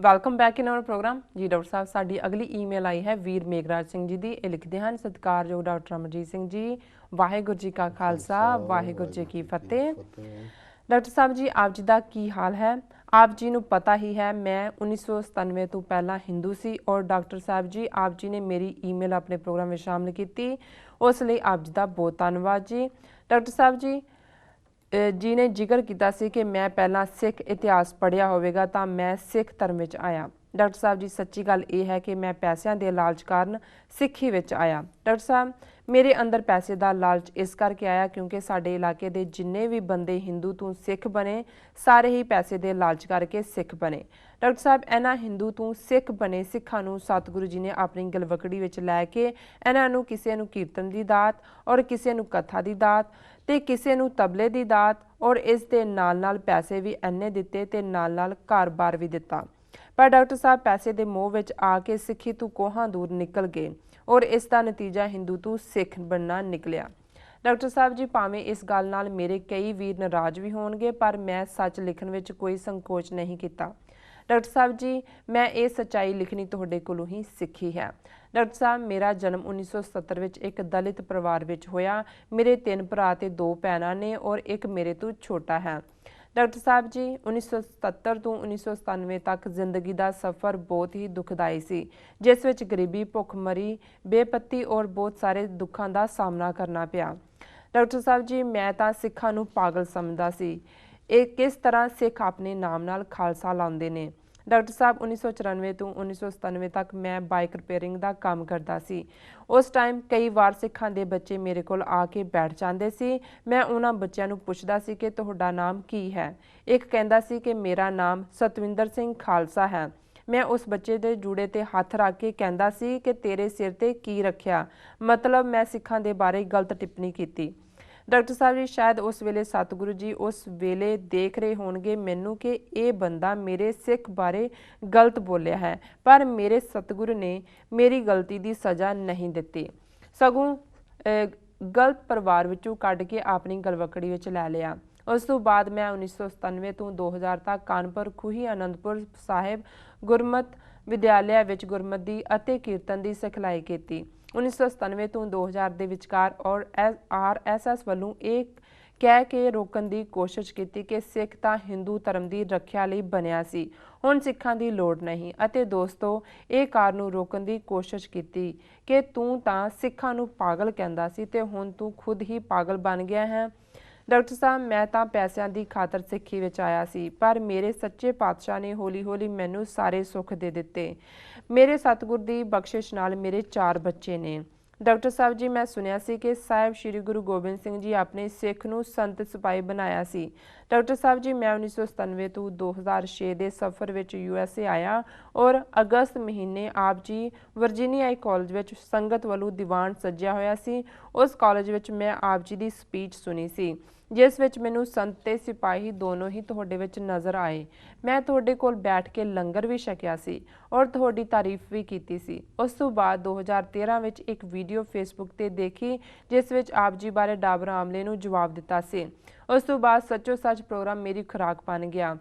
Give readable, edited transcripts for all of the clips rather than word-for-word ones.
Welcome back in our program जी। Doctor साहब साडी अगली ईमेल आई है वीर मेघराज सिंह जी दी। ये लिखते हैं सत्कारयोग डॉक्टर अमरजीत सिंह जी, वाहिगुरू जी का खालसा वाहिगुरू जी की फतेह। डॉक्टर साहब जी आप जी का की हाल है? आप जी नूं पता ही है मैं 1997 तो पहला हिंदू सी और डॉक्टर साहब जी आप जी ने मेरी ईमेल अपने प्रोग्राम में शामिल की, उस लिए आप जी का बहुत धन्यवाद जी। डॉक्टर साहब जी ने जिक्र किया सी कि मैं पहला सिख इतिहास पढ़िया होवेगा तो मैं सिख धर्म में आया। डॉक्टर साहब जी सच्ची गल यह है कि मैं पैसों के लालच कारण सिक्खी विच आया। डॉक्टर साहब मेरे अंदर पैसे का लालच इस करके आया क्योंकि साडे इलाके के जिन्ने भी बंदे हिंदू तो सिख बने सारे ही पैसे के लालच करके सिख बने। डॉक्टर साहब इन्हां हिंदू तो सिख बने सिखां नूं सतगुरु जी ने अपनी गलवकड़ी विच लैके इन्हां नूं किसी नूं कीर्तन की दात और किसी नूं कथा की दात ते किसी नूं तबले की दात और इस दे नाल पैसे भी इन्ने दिते ते नाल घर-बार भी दिता। पर डॉक्टर साहब पैसे के मोह विच आके सिखी तो कोहां दूर निकल गए और इसका नतीजा हिंदू तो सिख बनना निकलिया। डॉक्टर साहब जी भावें इस गल नाल मेरे कई वीर नाराज भी होणगे पर मैं सच लिखण विच कोई संकोच नहीं किया। डॉक्टर साहब जी मैं ये सच्चाई लिखनी तुहाडे कोलों ही सीखी है। डॉक्टर साहब मेरा जन्म 1970 विच एक दलित परिवार विच होया। मेरे 3 भरा ते 2 भैणां ने और एक मेरे तो छोटा है। डॉक्टर साहब जी 1977 तो 1997 तक जिंदगी का सफ़र बहुत ही दुखदाई सी, जिस विच गरीबी भुखमरी बेपत्ती और बहुत सारे दुखों का सामना करना पिया। डॉक्टर साहब जी मैं तो सिखां नूं पागल समझदा सी, ये किस तरह सिख अपने नाम नाल खालसा लाउंदे ने। डॉक्टर साहब 1994 तो 1997 तक मैं बाइक रिपेयरिंग का काम करता सी। उस टाइम कई बार सिखां दे बच्चे मेरे कोल आके बैठ जाते सी। मैं उन्हां बच्चों नूं पुछदा सी कि तुहाडा नाम की है। एक कहंदा सी कि मेरा नाम सतविंदर सिंह खालसा है। मैं उस बच्चे दे जूड़े ते हथ रख के कहंदा सी कि तेरे सिर ते की रखिया, मतलब मैं सिखां दे बारे गलत टिप्पणी कीती। डॉक्टर साहब जी शायद उस वेले सतगुरु जी उस वेले देख रहे होणगे मैनू कि ये बंदा मेरे सिख बारे गलत बोलिया है, पर मेरे सतगुरु ने मेरी गलती की सज़ा नहीं दी, सगों गलत परिवार विचों कढ़ के अपनी गलवकड़ी विच लै लिया। उस तो बाद मैं 1997 तो 2000 तक कानपुर खूही आनंदपुर साहिब गुरमत विद्यालय विच गुरमत दी कीर्तन की सिखलाई की। 1997 तो 2000 के विचकार और RSS वालों एक कह के रोकण की कोशिश की कि सिख तो हिंदू धर्म की रखिया लई बनिया सी, हुण सिखां की लोड़ नहीं। अते दोस्तों ये कार नूं रोकण की कोशिश की कि तू तां सिखां नूं पागल कहंदा सी ते हुण तू खुद ही पागल बन गया है। डॉक्टर साहब मैं तो पैसों की खातर सिक्खी विच आया सी, पर मेरे सच्चे पातशाह ने हौली हौली मैनू सारे सुख दे दिते। मेरे सतगुर की बख्शिश नाल मेरे 4 बच्चे ने। डॉक्टर साहब जी मैं सुनिया सी कि साहिब श्री गुरु गोबिंद सिंह जी अपने सिख नूं संत सिपाही बनाया सी। डॉक्टर साहब जी मैं 1997 तो 2006 के सफ़र विच USA आया और अगस्त महीने आप जी वर्जीनिया कॉलेज विच संगत वालों दीवान सज्जिया होया सी। उस कॉलेज विच मैं आप जी की स्पीच सुनी सी, जिस विच मैनू संत ते सिपाही दोनों ही तुहाडे विच नज़र आए। मैं तुहाडे कोल बैठ के लंगर भी छकिया सी और तुहाडी तारीफ भी कीती सी। उस तो बाद 2013 विच एक वीडियो फेसबुक ते देखी जिस विच आप जी बारे डाबर आमले नूं जवाब दिता सी। उस तो बाद सच्चो सच प्रोग्राम मेरी खुराक बन गया।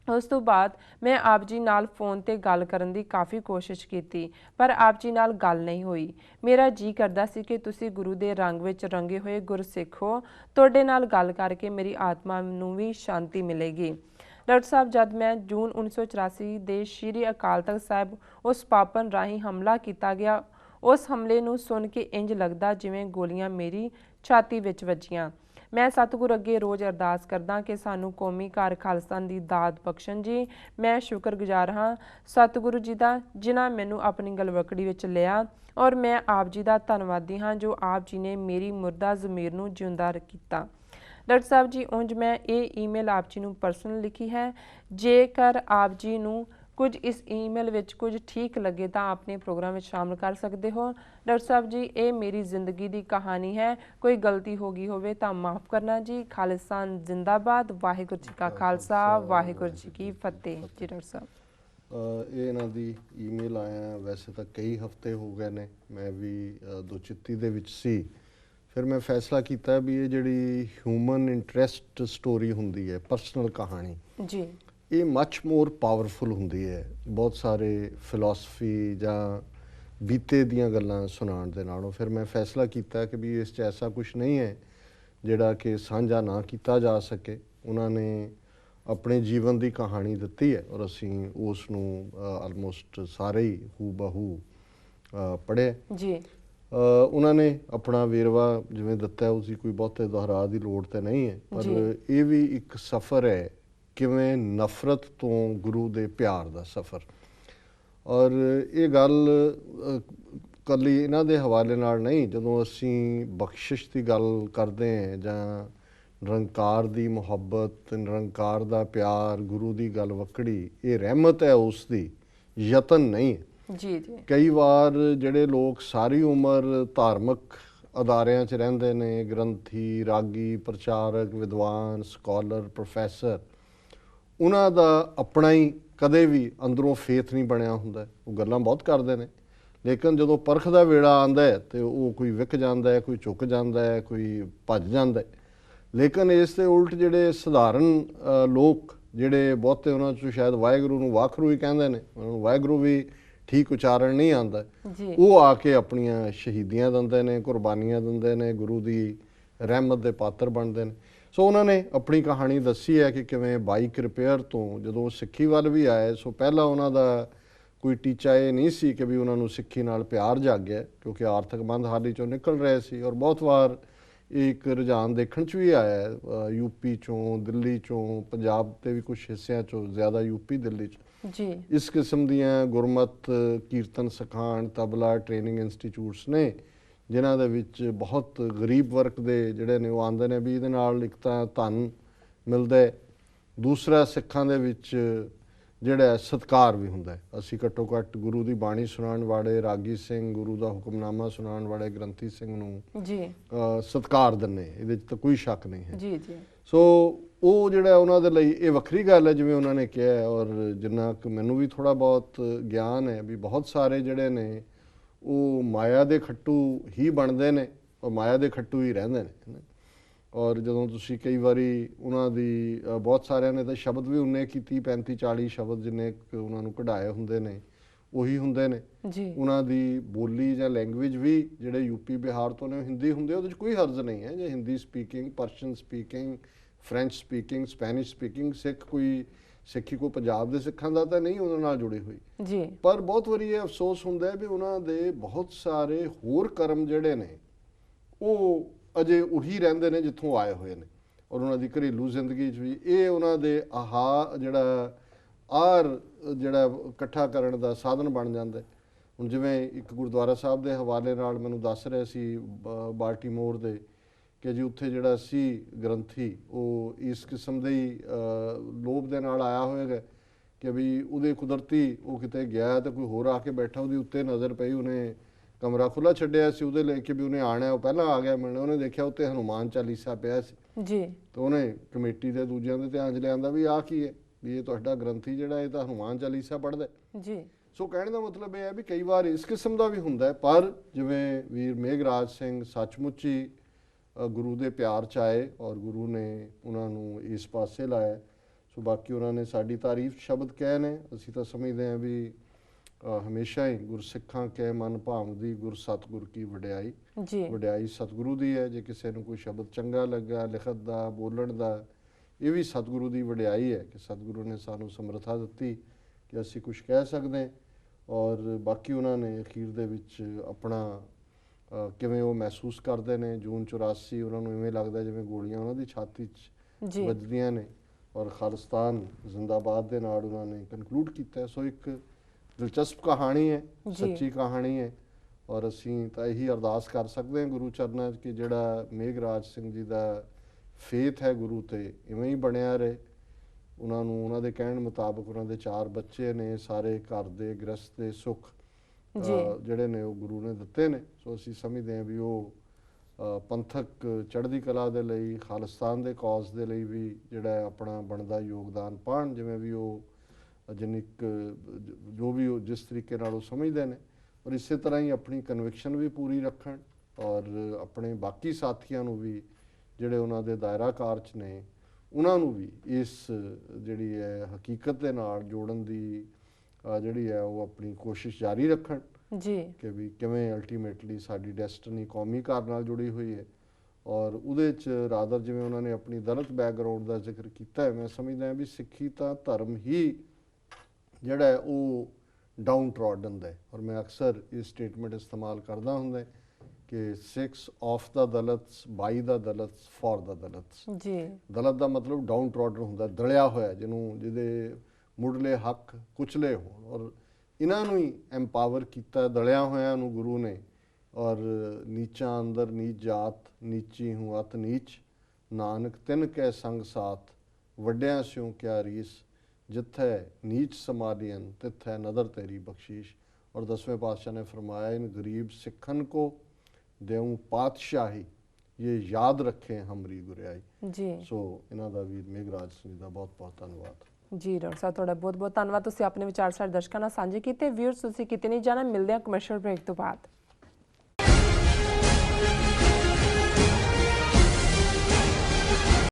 उस तो बाद मैं आप जी नाल फोन ते गल करन दी काफ़ी कोशिश की पर आप जी नाल गल नहीं हुई। मेरा जी करदा सी कि तुसी गुरु दे रंग विच रंगे हुए गुरसिख हो, तुहाडे नाल गल करके मेरी आत्मा नूं भी शांति मिलेगी। डॉक्टर साहब जब मैं जून 1984 के श्री अकाल तख्त साहिब उस पापन राही हमला किया गया, उस हमले नूं सुन के इंज लगदा जिवें गोलियां मेरी छाती विच वजियां। मैं सतगुर अगे रोज़ अरदास करदा कि सानू कौमी घर खालसा की दात बख्शण जी। मैं शुक्रगुजार हाँ सतगुरु जी का जिन्हां मैनू अपनी गलवकड़ी विच लिया और मैं आप जी का धन्नवादी हाँ जो आप जी ने मेरी मुर्दा जमीर नूं जिउंदा कीता। डॉक्टर साहब जी उंज मैं ये ईमेल आप जी नूं पर्सनल लिखी है। जेकर आप जी नूं कुछ इस ईमेल विच कुछ ठीक लगे तो अपने प्रोग्राम में शामिल कर सकते हो। डॉक्टर साहब जी ये मेरी जिंदगी की कहानी है, कोई गलती हो गई होवे तो माफ़ करना जी। खालिस्तान जिंदाबाद, वाहिगुरू जी का खालसा वाहिगुरू जी की फतेह जी। डॉक्टर साहब ये इन्हां दी ईमेल आया वैसे तो कई हफ्ते हो गए ने, मैं भी दुचित्ती दे विच सी। फिर मैं फैसला किया भी ये जिहड़ी ह्यूमन इंटरस्ट स्टोरी हुंदी है, पर्सनल कहानी जी ਇਹ ਮੱਚ ਮੋਰ ਪਾਵਰਫੁਲ ਹੁੰਦੀ ਹੈ ਬਹੁਤ ਸਾਰੇ ਫਿਲਾਸਫੀ ਜਾਂ ਬੀਤੇ ਦੀਆਂ ਗੱਲਾਂ ਸੁਣਾਉਣ ਦੇ ਨਾਲੋਂ। ਫਿਰ ਮੈਂ ਫੈਸਲਾ ਕੀਤਾ ਕਿ ਵੀ ਇਸ 'ਚ ਐਸਾ ਕੁਝ ਨਹੀਂ ਹੈ ਜਿਹੜਾ ਕਿ ਸਾਂਝਾ ਨਾ ਕੀਤਾ ਜਾ ਸਕੇ। ਉਹਨਾਂ ਨੇ ਆਪਣੇ ਜੀਵਨ ਦੀ ਕਹਾਣੀ ਦਿੱਤੀ ਹੈ ਔਰ ਅਸੀਂ ਉਸ ਨੂੰ ਆਲਮੋਸਟ ਸਾਰੇ ਹੀ ਹੂ ਬਹੂ ਪੜ੍ਹਿਆ ਜੀ। ਉਹਨਾਂ ਨੇ ਆਪਣਾ ਵੇਰਵਾ ਜਿਵੇਂ ਦਿੱਤਾ ਉਸ ਦੀ ਕੋਈ ਬਹੁਤੇ ਦੁਹਰਾ ਦੀ ਲੋੜ ਤਾਂ ਨਹੀਂ ਹੈ, ਪਰ ਇਹ ਵੀ ਇੱਕ ਸਫ਼ਰ ਹੈ ਕਿਵੇਂ ਨਫ਼ਰਤ ਤੋਂ ਗੁਰੂ ਦੇ ਪਿਆਰ ਦਾ ਸਫ਼ਰ। ਔਰ ਇਹ ਗੱਲ ਇਕੱਲੀ ਇਹਨਾਂ ਦੇ ਹਵਾਲੇ ਨਾਲ ਨਹੀਂ, ਜਦੋਂ ਅਸੀਂ ਬਖਸ਼ਿਸ਼ ਦੀ ਗੱਲ ਕਰਦੇ ਹਾਂ ਜਾਂ ਨਿਰੰਕਾਰ ਦੀ ਮੁਹੱਬਤ, ਨਿਰੰਕਾਰ ਦਾ ਪਿਆਰ, ਗੁਰੂ ਦੀ ਗੱਲ ਵਕੜੀ, ਇਹ ਰਹਿਮਤ ਹੈ ਉਸ ਦੀ, ਯਤਨ ਨਹੀਂ ਹੈ। ਜੀ ਜੀ। ਕਈ ਵਾਰ ਜਿਹੜੇ ਲੋਕ ਸਾਰੀ ਉਮਰ ਧਾਰਮਿਕ ਅਦਾਰਿਆਂ 'ਚ ਰਹਿੰਦੇ ਨੇ, ਗ੍ਰੰਥੀ, ਰਾਗੀ, ਪ੍ਰਚਾਰਕ, ਵਿਦਵਾਨ, ਸਕਾਲਰ, ਪ੍ਰੋਫੈਸਰ, ਉਹਨਾਂ ਦਾ ਆਪਣਾ ਹੀ ਕਦੇ ਵੀ ਅੰਦਰੋਂ ਫੇਥ ਨਹੀਂ ਬਣਿਆ ਹੁੰਦਾ। ਉਹ ਗੱਲਾਂ ਬਹੁਤ ਕਰਦੇ ਨੇ, ਲੇਕਿਨ ਜਦੋਂ ਪਰਖ ਦਾ ਵੇੜਾ ਆਉਂਦਾ ਹੈ ਤੇ ਉਹ ਕੋਈ ਵਿਕ ਜਾਂਦਾ ਹੈ, ਕੋਈ ਝੁਕ ਜਾਂਦਾ ਹੈ, ਕੋਈ ਭੱਜ ਜਾਂਦਾ ਹੈ। ਲੇਕਿਨ ਇਸ ਦੇ ਉਲਟ ਜਿਹੜੇ ਸਧਾਰਨ ਲੋਕ ਜਿਹੜੇ ਬਹੁਤੇ, ਉਹਨਾਂ 'ਚੋਂ ਸ਼ਾਇਦ ਵਾਹਿਗੁਰੂ ਨੂੰ ਵਾਖਰੂ ਹੀ ਕਹਿੰਦੇ ਨੇ, ਉਹਨਾਂ ਨੂੰ ਵਾਹਿਗੁਰੂ ਵੀ ਠੀਕ ਉਚਾਰਨ ਨਹੀਂ ਆਉਂਦਾ, ਉਹ ਆ ਕੇ ਆਪਣੀਆਂ ਸ਼ਹੀਦੀਆਂ ਦਿੰਦੇ ਨੇ, ਕੁਰਬਾਨੀਆਂ ਦਿੰਦੇ ਨੇ, ਗੁਰੂ ਦੀ ਰਹਿਮਤ ਦੇ ਪਾਤਰ ਬਣਦੇ ਨੇ। ਸੋ ਉਹਨਾਂ ਨੇ ਆਪਣੀ ਕਹਾਣੀ ਦੱਸੀ ਹੈ ਕਿ ਕਿਵੇਂ ਬਾਈਕ ਰਿਪੇਅਰ ਤੋਂ ਜਦੋਂ ਸਿੱਖੀ ਵੱਲ ਵੀ ਆਏ, ਸੋ ਪਹਿਲਾਂ ਉਹਨਾਂ ਦਾ ਕੋਈ ਟੀਚਾ ਇਹ ਨਹੀਂ ਸੀ ਕਿ ਵੀ ਉਹਨਾਂ ਨੂੰ ਸਿੱਖੀ ਨਾਲ ਪਿਆਰ ਜਾਗਿਆ, ਕਿਉਂਕਿ ਆਰਥਿਕ ਮੰਦਹਾਲੀ 'ਚੋਂ ਨਿਕਲ ਰਹੇ ਸੀ। ਔਰ ਬਹੁਤ ਵਾਰ ਇੱਕ ਰੁਝਾਨ ਦੇਖਣ 'ਚ ਵੀ ਆਇਆ, ਯੂਪੀ 'ਚੋਂ, ਦਿੱਲੀ 'ਚੋਂ, ਪੰਜਾਬ ਦੇ ਵੀ ਕੁਛ ਹਿੱਸਿਆਂ 'ਚੋਂ, ਜ਼ਿਆਦਾ ਯੂਪੀ ਦਿੱਲੀ 'ਚ ਜੀ, ਇਸ ਕਿਸਮ ਦੀਆਂ ਗੁਰਮਤ ਕੀਰਤਨ ਸਿਖਾਉਣ, ਤਬਲਾ ਟ੍ਰੇਨਿੰਗ ਇੰਸਟੀਚਿਊਟਸ ਨੇ, ਜਿਨ੍ਹਾਂ ਦੇ ਵਿੱਚ ਬਹੁਤ ਗਰੀਬ ਵਰਗ ਦੇ ਜਿਹੜੇ ਨੇ ਉਹ ਆਉਂਦੇ ਨੇ। ਵੀ ਇਹਦੇ ਨਾਲ ਇੱਕ ਤਾਂ ਧਨ ਮਿਲਦਾ ਹੈ, ਦੂਸਰਾ ਸਿੱਖਾਂ ਦੇ ਵਿੱਚ ਜਿਹੜਾ ਸਤਿਕਾਰ ਵੀ ਹੁੰਦਾ ਹੈ। ਅਸੀਂ ਘੱਟੋ ਘੱਟ ਗੁਰੂ ਦੀ ਬਾਣੀ ਸੁਣਾਉਣ ਵਾਲੇ ਰਾਗੀ ਸਿੰਘ, ਗੁਰੂ ਦਾ ਹੁਕਮਨਾਮਾ ਸੁਣਾਉਣ ਵਾਲੇ ਗ੍ਰੰਥੀ ਸਿੰਘ ਨੂੰ ਜੀ ਸਤਿਕਾਰ ਦਿੰਦੇ, ਇਹਦੇ 'ਚ ਤਾਂ ਕੋਈ ਸ਼ੱਕ ਨਹੀਂ ਹੈ। ਜੀ ਜੀ। ਸੋ ਉਹ ਜਿਹੜਾ ਉਹਨਾਂ ਦੇ ਲਈ ਇਹ ਵੱਖਰੀ ਗੱਲ ਹੈ ਜਿਵੇਂ ਉਹਨਾਂ ਨੇ ਕਿਹਾ। ਔਰ ਜਿੰਨਾ ਕੁ ਮੈਨੂੰ ਵੀ ਥੋੜ੍ਹਾ ਬਹੁਤ ਗਿਆਨ ਹੈ ਵੀ ਬਹੁਤ ਸਾਰੇ ਜਿਹੜੇ ਨੇ ਉਹ ਮਾਇਆ ਦੇ ਖੱਟੂ ਹੀ ਬਣਦੇ ਨੇ ਔਰ ਮਾਇਆ ਦੇ ਖੱਟੂ ਹੀ ਰਹਿੰਦੇ ਨੇ। ਔਰ ਜਦੋਂ ਤੁਸੀਂ ਕਈ ਵਾਰੀ ਉਹਨਾਂ ਦੀ ਬਹੁਤ ਸਾਰਿਆਂ ਨੇ ਤਾਂ ਸ਼ਬਦ ਵੀ ਉਨੇ ਕੀਤੀ, 35-40 ਸ਼ਬਦ ਜਿੰਨੇ ਉਹਨਾਂ ਨੂੰ ਕਢਾਏ ਹੁੰਦੇ ਨੇ ਉਹੀ ਹੁੰਦੇ ਨੇ ਜੀ। ਉਹਨਾਂ ਦੀ ਬੋਲੀ ਜਾਂ ਲੈਂਗੁਏਜ ਵੀ ਜਿਹੜੇ ਯੂਪੀ ਬਿਹਾਰ ਤੋਂ ਨੇ ਹਿੰਦੀ ਹੁੰਦੇ, ਉਹਦੇ 'ਚ ਕੋਈ ਹਰਜ਼ ਨਹੀਂ ਹੈ। ਜੇ Hindi speaking, Persian speaking, French speaking, Spanish speaking ਸਿੱਖ, ਕੋਈ ਸਿੱਖੀ ਕੋਈ ਪੰਜਾਬ ਦੇ ਸਿੱਖਾਂ ਦਾ ਤਾਂ ਨਹੀਂ ਉਹਨਾਂ ਨਾਲ ਜੁੜੀ ਹੋਈ ਜੀ। ਪਰ ਬਹੁਤ ਵਾਰੀ ਇਹ ਅਫਸੋਸ ਹੁੰਦਾ ਹੈ ਵੀ ਉਹਨਾਂ ਦੇ ਬਹੁਤ ਸਾਰੇ ਹੋਰ ਕਰਮ ਜਿਹੜੇ ਨੇ ਉਹ ਅਜੇ ਉਹੀ ਰਹਿੰਦੇ ਨੇ ਜਿੱਥੋਂ ਆਏ ਹੋਏ ਨੇ। ਔਰ ਉਹਨਾਂ ਦੀ ਘਰੇਲੂ ਜ਼ਿੰਦਗੀ 'ਚ ਵੀ ਇਹ ਉਹਨਾਂ ਦੇ ਜਿਹੜਾ ਇਕੱਠਾ ਕਰਨ ਦਾ ਸਾਧਨ ਬਣ ਜਾਂਦਾ। ਹੁਣ ਜਿਵੇਂ ਇੱਕ ਗੁਰਦੁਆਰਾ ਸਾਹਿਬ ਦੇ ਹਵਾਲੇ ਨਾਲ ਮੈਨੂੰ ਦੱਸ ਰਹੇ ਸੀ ਬਾਲਟੀਮੋਰ ਦੇ ਕਿ ਜੀ ਉੱਥੇ ਜਿਹੜਾ ਸੀ ਗ੍ਰੰਥੀ, ਉਹ ਇਸ ਕਿਸਮ ਦੇ ਹੀ ਲੋਭ ਦੇ ਨਾਲ ਆਇਆ ਹੋਏਗਾ ਕਿ ਵੀ ਉਹਦੇ ਕੁਦਰਤੀ ਉਹ ਕਿਤੇ ਗਿਆ ਤਾਂ ਕੋਈ ਹੋਰ ਆ ਕੇ ਬੈਠਾ, ਉਹਦੀ ਉੱਤੇ ਨਜ਼ਰ ਪਈ, ਉਹਨੇ ਕਮਰਾ ਖੁੱਲ੍ਹਾ ਛੱਡਿਆ ਸੀ ਉਹਦੇ ਲੈ ਕੇ ਵੀ ਉਹਨੇ ਆਉਣਾ, ਉਹ ਪਹਿਲਾਂ ਆ ਗਿਆ ਮਿਲਣ। ਉਹਨੇ ਦੇਖਿਆ ਉੱਤੇ ਹਨੂੰਮਾਨ ਚਾਲੀਸਾ ਪਿਆ ਸੀ ਜੀ, ਤਾਂ ਉਹਨੇ ਕਮੇਟੀ ਦੇ ਦੂਜਿਆਂ ਦੇ ਧਿਆਨ 'ਚ ਲਿਆਂਦਾ ਵੀ ਆਹ ਕੀ ਹੈ, ਵੀ ਇਹ ਤੁਹਾਡਾ ਗ੍ਰੰਥੀ ਜਿਹੜਾ ਇਹ ਤਾਂ ਹਨੂੰਮਾਨ ਚਾਲੀਸਾ ਪੜ੍ਹਦਾ ਜੀ। ਸੋ ਕਹਿਣ ਦਾ ਮਤਲਬ ਇਹ ਹੈ ਵੀ ਕਈ ਵਾਰ ਇਸ ਕਿਸਮ ਦਾ ਵੀ ਹੁੰਦਾ। ਪਰ ਜਿਵੇਂ ਵੀਰ ਮੇਘਰਾਜ ਸਿੰਘ ਸੱਚਮੁੱਚ ਹੀ ਗੁਰੂ ਦੇ ਪਿਆਰ 'ਚ ਆਏ ਔਰ ਗੁਰੂ ਨੇ ਉਹਨਾਂ ਨੂੰ ਇਸ ਪਾਸੇ ਲਾਇਆ। ਸੋ ਬਾਕੀ ਉਹਨਾਂ ਨੇ ਸਾਡੀ ਤਾਰੀਫ ਸ਼ਬਦ ਕਹੇ ਨੇ। ਅਸੀਂ ਤਾਂ ਸਮਝਦੇ ਹਾਂ ਵੀ ਹਮੇਸ਼ਾ ਹੀ ਗੁਰਸਿੱਖਾਂ ਕੇ ਮਨ ਭਾਵਦੀ ਗੁਰ ਸਤਿਗੁਰ ਕੀ ਵਡਿਆਈ ਜੀ। ਵਡਿਆਈ ਸਤਿਗੁਰੂ ਦੀ ਹੈ। ਜੇ ਕਿਸੇ ਨੂੰ ਕੋਈ ਸ਼ਬਦ ਚੰਗਾ ਲੱਗਾ ਲਿਖਤ ਦਾ, ਬੋਲਣ ਦਾ, ਇਹ ਵੀ ਸਤਿਗੁਰੂ ਦੀ ਵਡਿਆਈ ਹੈ ਕਿ ਸਤਿਗੁਰੂ ਨੇ ਸਾਨੂੰ ਸਮਰੱਥਾ ਦਿੱਤੀ ਕਿ ਅਸੀਂ ਕੁਝ ਕਹਿ ਸਕਦੇ। ਔਰ ਬਾਕੀ ਉਹਨਾਂ ਨੇ ਅਖੀਰ ਦੇ ਵਿੱਚ ਆਪਣਾ ਕਿਵੇਂ ਉਹ ਮਹਿਸੂਸ ਕਰਦੇ ਨੇ। ਜੂਨ 84 ਉਹਨਾਂ ਨੂੰ ਇਵੇਂ ਲੱਗਦਾ ਜਿਵੇਂ ਗੋਲੀਆਂ ਉਹਨਾਂ ਦੀ ਛਾਤੀ 'ਚ ਵੱਜਦੀਆਂ ਨੇ ਔਰ ਖਾਲਿਸਤਾਨ ਜ਼ਿੰਦਾਬਾਦ ਦੇ ਨਾਲ ਉਹਨਾਂ ਨੇ ਕਨਕਲੂਡ ਕੀਤਾ। ਸੋ ਇੱਕ ਦਿਲਚਸਪ ਕਹਾਣੀ ਹੈ, ਸੱਚੀ ਕਹਾਣੀ ਹੈ। ਔਰ ਅਸੀਂ ਤਾਂ ਇਹੀ ਅਰਦਾਸ ਕਰ ਸਕਦੇ ਹਾਂ ਗੁਰੂ ਚਰਨਾਂ 'ਚ ਕਿ ਜਿਹੜਾ ਮੇਘਰਾਜ ਸਿੰਘ ਜੀ ਦਾ ਫੇਥ ਹੈ ਗੁਰੂ 'ਤੇ ਇਵੇਂ ਹੀ ਬਣਿਆ ਰਹੇ। ਉਹਨਾਂ ਨੂੰ ਉਹਨਾਂ ਦੇ ਕਹਿਣ ਮੁਤਾਬਕ ਉਹਨਾਂ ਦੇ 4 ਬੱਚੇ ਨੇ, ਸਾਰੇ ਘਰ ਦੇ ਗ੍ਰਸਤ ਦੇ ਸੁੱਖ ਜਿਹੜੇ ਨੇ ਉਹ ਗੁਰੂ ਨੇ ਦਿੱਤੇ ਨੇ। ਸੋ ਅਸੀਂ ਸਮਝਦੇ ਹਾਂ ਵੀ ਉਹ ਪੰਥਕ ਚੜ੍ਹਦੀ ਕਲਾ ਦੇ ਲਈ, ਖਾਲਿਸਤਾਨ ਦੇ ਕੌਜ਼ ਦੇ ਲਈ ਵੀ ਜਿਹੜਾ ਆਪਣਾ ਬਣਦਾ ਯੋਗਦਾਨ ਪਾਉਣ, ਜਿਵੇਂ ਵੀ ਉਹ ਜਿੰਨੀ ਜੋ ਵੀ ਉਹ ਜਿਸ ਤਰੀਕੇ ਨਾਲ ਉਹ ਸਮਝਦੇ ਨੇ। ਔਰ ਇਸੇ ਤਰ੍ਹਾਂ ਹੀ ਆਪਣੀ ਕਨਵਿਕਸ਼ਨ ਵੀ ਪੂਰੀ ਰੱਖਣ ਔਰ ਆਪਣੇ ਬਾਕੀ ਸਾਥੀਆਂ ਨੂੰ ਵੀ ਜਿਹੜੇ ਉਹਨਾਂ ਦੇ ਦਾਇਰਾ ਕਾਰ 'ਚ ਨੇ ਉਹਨਾਂ ਨੂੰ ਵੀ ਇਸ ਜਿਹੜੀ ਹੈ ਹਕੀਕਤ ਦੇ ਨਾਲ ਜੋੜਨ ਦੀ ਜਿਹੜੀ ਹੈ ਉਹ ਆਪਣੀ ਕੋਸ਼ਿਸ਼ ਜਾਰੀ ਰੱਖਣ ਜੀ ਕਿ ਵੀ ਕਿਵੇਂ ਅਲਟੀਮੇਟਲੀ ਸਾਡੀ ਡੈਸਟਨੀ ਕੌਮੀ ਘਰ ਨਾਲ ਜੁੜੀ ਹੋਈ ਹੈ। ਔਰ ਉਹਦੇ 'ਚ ਰਾਦਰ ਜਿਵੇਂ ਉਹਨਾਂ ਨੇ ਆਪਣੀ ਦਲਿਤ ਬੈਕਗਰਾਊਂਡ ਦਾ ਜ਼ਿਕਰ ਕੀਤਾ ਹੈ, ਮੈਂ ਸਮਝਦਾ ਹਾਂ ਵੀ ਸਿੱਖੀ ਤਾਂ ਧਰਮ ਹੀ ਜਿਹੜਾ ਹੈ ਉਹ ਡਾਊਨ ਟਰੋਡਨ ਦਾ ਹੈ। ਔਰ ਮੈਂ ਅਕਸਰ ਇਹ ਸਟੇਟਮੈਂਟ ਇਸਤੇਮਾਲ ਕਰਦਾ ਹੁੰਦਾ ਕਿ 6 of the ਦਲਿਤਸ, by the ਦਲਿਤਸ, for ਦਾ ਦਲਿਤਸ। ਜੀ ਦਲਿਤ ਦਾ ਮਤਲਬ ਡਾਊਨ ਟਰੋਡਨ ਹੁੰਦਾ, ਦਲਿਆ ਹੋਇਆ, ਜਿਹਦੇ ਮੁੱਢਲੇ ਹੱਕ ਕੁਚਲੇ ਹੋਣ। ਔਰ ਇਹਨਾਂ ਨੂੰ ਹੀ ਐਮਪਾਵਰ ਕੀਤਾ ਦਲਿਆ ਹੋਇਆਂ ਨੂੰ ਗੁਰੂ ਨੇ। ਔਰ ਨੀਚਾਂ ਅੰਦਰ ਨੀਚ ਜਾਤ, ਨੀਚੀ ਹੂੰ ਅਤ ਨੀਚ, ਨਾਨਕ ਤਿਨ ਕੈ ਸੰਗ ਸਾਥ, ਵੱਡਿਆਂ ਸਿਉ ਕਿਆ ਰੀਸ, ਜਿੱਥੇ ਨੀਚ ਸਮਾਲੀਅਨ ਤਿੱਥੈ ਨਦਰ ਤੇਰੀ ਬਖਸ਼ੀਸ਼। और 10वें पातशाह ने फरमाया इन गरीब सिखन को देऊं पातशाही, ये याद रखें हमरी गुरियाई। जी सो इन्हां दा वीर मेघराज सिंह दा बहुत बहुत धन्यवाद। जी डॉक्टर साहब ਤੁਹਾਡਾ ਬਹੁਤ ਬਹੁਤ ਧੰਨਵਾਦ। ਤੁਸੀਂ ਆਪਣੇ ਵਿਚਾਰ ਸਾਡੇ ਦਰਸ਼ਕਾਂ ਨਾਲ ਸਾਂਝੇ ਕੀਤੇ। ਵੀਅਰਸ ਤੁਸੀਂ ਕਿਤੇ ਨਹੀਂ ਜਾਣਾ, ਮਿਲਦੇ ਹਾਂ ਕਮਰਸ਼ੀਅਲ ਬ੍ਰੇਕ ਤੋਂ ਬਾਅਦ।